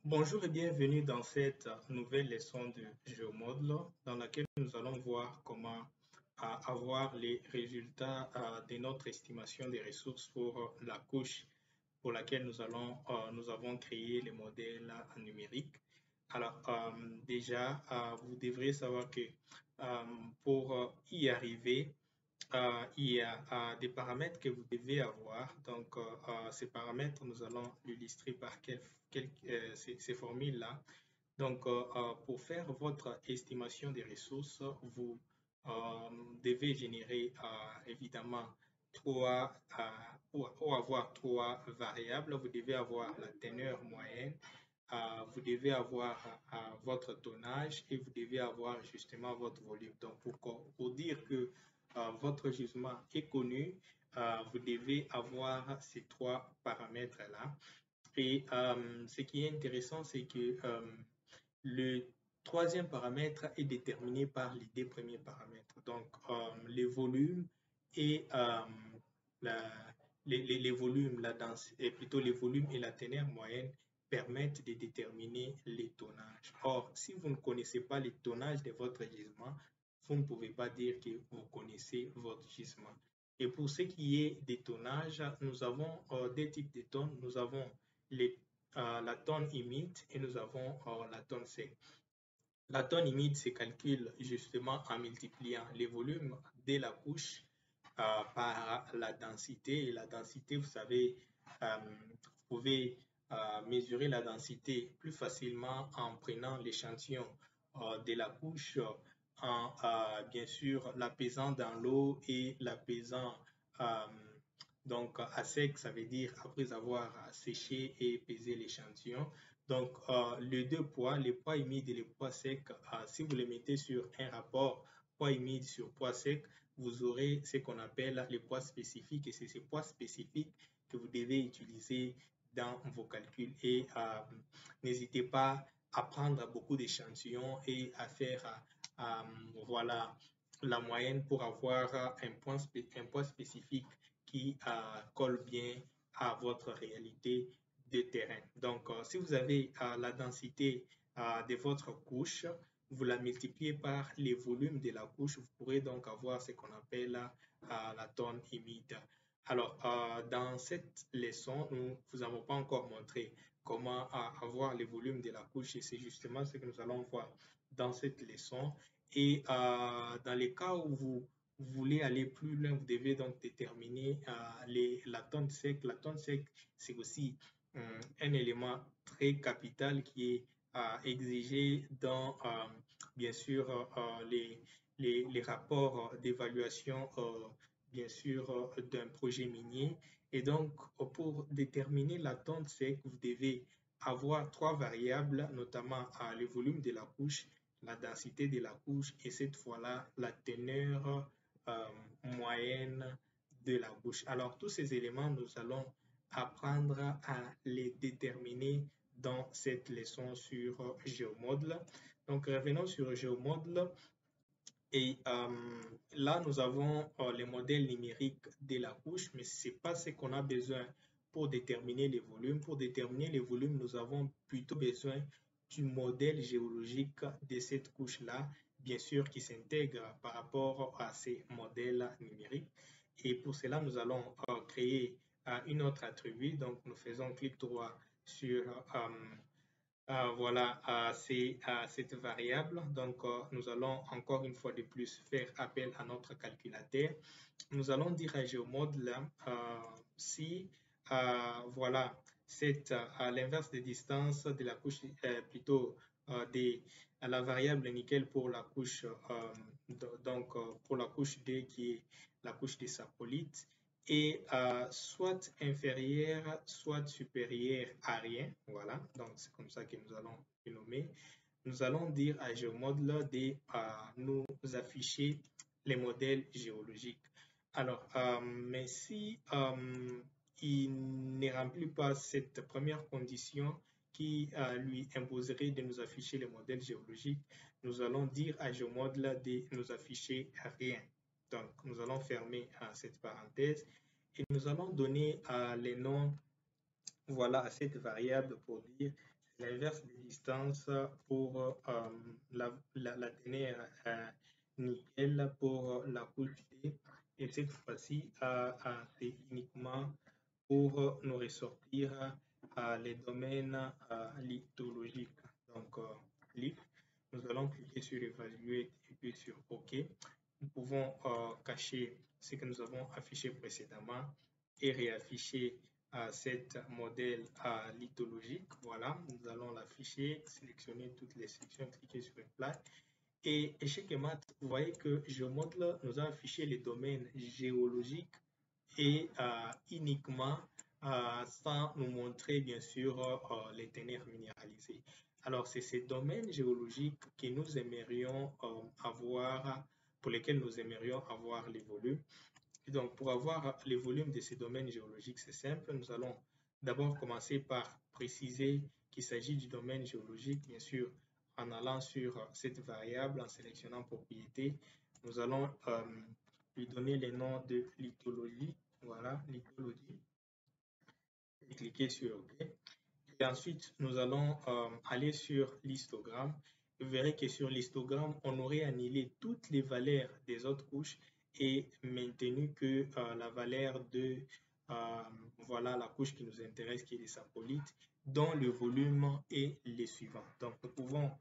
Bonjour et bienvenue dans cette nouvelle leçon de GeoModel dans laquelle nous allons voir comment avoir les résultats de notre estimation des ressources pour la couche pour laquelle nous avons créé les modèles numériques. Alors, déjà, vous devrez savoir que pour y arriver, il y a des paramètres que vous devez avoir. Donc, ces paramètres, nous allons l'illustrer par ces formules-là. Donc, pour faire votre estimation des ressources, vous devez générer évidemment ou avoir trois variables. Vous devez avoir la teneur moyenne, vous devez avoir votre tonnage et vous devez avoir justement votre volume. Donc, pour dire que votre gisement est connu, vous devez avoir ces trois paramètres-là. Et ce qui est intéressant, c'est que le troisième paramètre est déterminé par les deux premiers paramètres. Donc, les volumes et les volumes, la densité, et plutôt les volumes et la teneur moyenne permettent de déterminer les tonnages. Or, si vous ne connaissez pas les tonnages de votre gisement, vous ne pouvez pas dire que vous connaissez votre gisement. Et pour ce qui est des tonnages, nous avons deux types de tonnes. Nous avons la tonne humide et nous avons la tonne sec. La tonne humide se calcule justement en multipliant les volumes de la couche par la densité. Et la densité, vous savez, vous pouvez mesurer la densité plus facilement en prenant l'échantillon de la couche, en bien sûr l'apaisant dans l'eau et l'apaisant donc à sec, ça veut dire après avoir séché et pesé l'échantillon. Donc les deux poids, les poids humides et les poids secs, si vous les mettez sur un rapport poids humide sur poids sec, vous aurez ce qu'on appelle les poids spécifiques et c'est ces poids spécifiques que vous devez utiliser dans vos calculs. Et n'hésitez pas à prendre beaucoup d'échantillons et à faire voilà, la moyenne pour avoir un poids spécifique qui colle bien à votre réalité de terrain. Donc, si vous avez la densité de votre couche, vous la multipliez par les volumes de la couche, vous pourrez donc avoir ce qu'on appelle la tonne humide. Alors, dans cette leçon, nous ne vous avons pas encore montré comment avoir les volumes de la couche et c'est justement ce que nous allons voir dans cette leçon. Et dans les cas où vous voulez aller plus loin, vous devez donc déterminer la tonne sec. La tonne sec, c'est aussi un élément très capital qui est exigé dans, bien sûr, les rapports d'évaluation, bien sûr, d'un projet minier. Et donc, pour déterminer la tonne sec, vous devez avoir trois variables, notamment le volume de la couche, la densité de la couche et cette fois-là, la teneur moyenne de la couche. Alors, tous ces éléments, nous allons apprendre à les déterminer dans cette leçon sur GeoModel. Donc, revenons sur GeoModel. Et là, nous avons les modèles numériques de la couche, mais ce n'est pas ce qu'on a besoin pour déterminer les volumes. Pour déterminer les volumes, nous avons plutôt besoin du modèle géologique de cette couche-là, bien sûr, qui s'intègre par rapport à ces modèles numériques. Et pour cela, nous allons créer une autre attribut. Donc, nous faisons clic droit sur voilà, c'est cette variable. Donc, nous allons encore une fois de plus faire appel à notre calculateur. Nous allons dire à GeoModel si, voilà, c'est à l'inverse des distances de la couche, plutôt à la variable nickel pour la couche, donc pour la couche D qui est la couche des saprolites et soit inférieur, soit supérieur à rien. Voilà, donc c'est comme ça que nous allons le nommer. Nous allons dire à GeoModel de nous afficher les modèles géologiques. Alors, mais si il ne remplit pas cette première condition qui lui imposerait de nous afficher les modèles géologiques, nous allons dire à GeoModel de nous afficher rien. Donc, nous allons fermer cette parenthèse et nous allons donner les noms voilà, à cette variable pour dire l'inverse des distances pour la ténère nickel pour la couche D. Et cette fois-ci, c'est uniquement pour nous ressortir les domaines lithologiques. Donc, lith, nous allons cliquer sur évaluer et puis sur OK. Nous pouvons cacher ce que nous avons affiché précédemment et réafficher cet modèle lithologique. Voilà, nous allons l'afficher, sélectionner toutes les sections, cliquer sur Apply. Et Échec et Maths, vous voyez que GeoModel nous a affiché les domaines géologiques et uniquement sans nous montrer bien sûr les ténèbres minéralisées. Alors, c'est ces domaines géologiques que nous aimerions avoir, pour lesquels nous aimerions avoir les volumes. Et donc, pour avoir les volumes de ces domaines géologiques, c'est simple. Nous allons d'abord commencer par préciser qu'il s'agit du domaine géologique, bien sûr, en allant sur cette variable, en sélectionnant propriété. Nous allons lui donner les noms de lithologie. Voilà, lithologie. Et cliquer sur OK. Et ensuite, nous allons aller sur l'histogramme. Vous verrez que sur l'histogramme, on aurait annulé toutes les valeurs des autres couches et maintenu que la valeur de voilà la couche qui nous intéresse, qui est les sapolites, dont le volume est le suivant. Donc, nous pouvons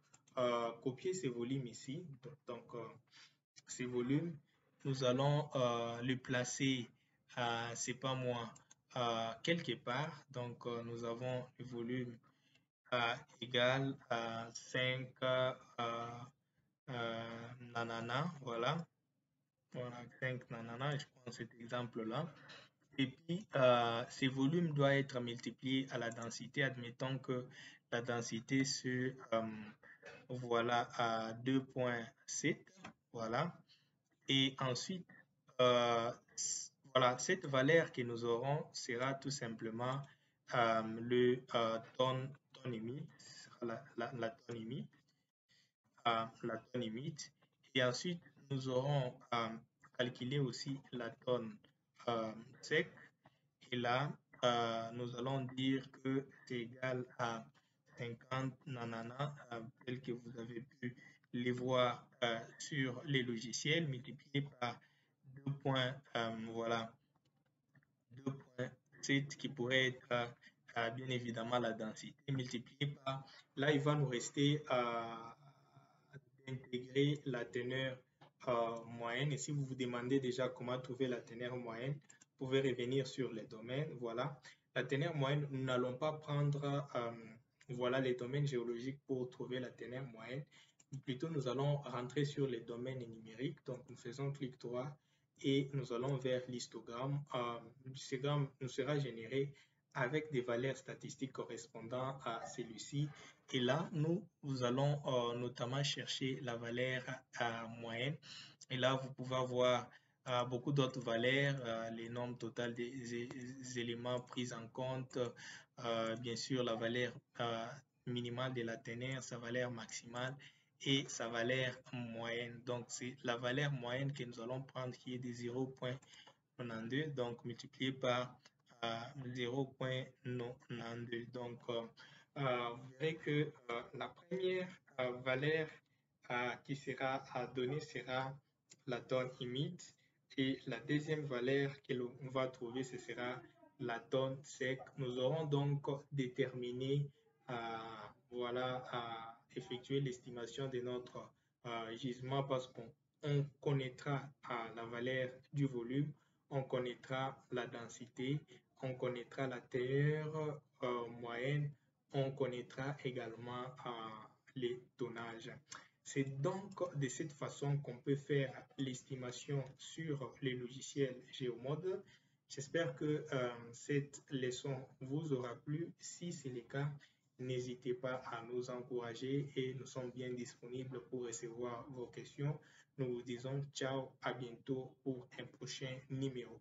copier ces volumes ici. Donc, ces volumes, nous allons les placer, c'est pas moi, quelque part. Donc, nous avons le volume égal à 5 nanana, voilà. Voilà, 5 nanana, je prends cet exemple-là. Et puis, ces volumes doivent être multipliés à la densité, admettons que la densité se, voilà, à 2,7, voilà. Et ensuite, voilà, cette valeur que nous aurons sera tout simplement le tonne humide, la tonne humide, la tonne humide. Et ensuite, nous aurons calculé aussi la tonne sec. Et là, nous allons dire que c'est égal à 50 nanana, tel que vous avez pu les voir sur les logiciels, multiplié par 2 points, voilà, 2,7 qui pourrait être bien évidemment la densité, multiplié par, là il va nous rester d'intégrer la teneur moyenne. Et si vous vous demandez déjà comment trouver la teneur moyenne, vous pouvez revenir sur les domaines. Voilà, la teneur moyenne, nous n'allons pas prendre voilà les domaines géologiques pour trouver la teneur moyenne. Plutôt, nous allons rentrer sur les domaines numériques. Donc, nous faisons clic droit et nous allons vers l'histogramme. L'histogramme nous sera généré avec des valeurs statistiques correspondant à celui-ci. Et là, nous allons notamment chercher la valeur moyenne. Et là, vous pouvez avoir beaucoup d'autres valeurs, les nombres totales des éléments pris en compte, bien sûr la valeur minimale de la ténère, sa valeur maximale et sa valeur moyenne. Donc, c'est la valeur moyenne que nous allons prendre qui est de 0,92, donc multiplié par 0,92. Donc, vous verrez que la première valeur qui sera donnée sera la tonne humide et la deuxième valeur que l'on va trouver, ce sera la tonne sec. Nous aurons donc déterminé, voilà, effectuer l'estimation de notre gisement parce qu'on connaîtra la valeur du volume, on connaîtra la densité, on connaîtra la teneur moyenne, on connaîtra également les tonnages. C'est donc de cette façon qu'on peut faire l'estimation sur les logiciels GeoModel. J'espère que cette leçon vous aura plu. Si c'est le cas, n'hésitez pas à nous encourager et nous sommes bien disponibles pour recevoir vos questions. Nous vous disons ciao, à bientôt pour un prochain numéro.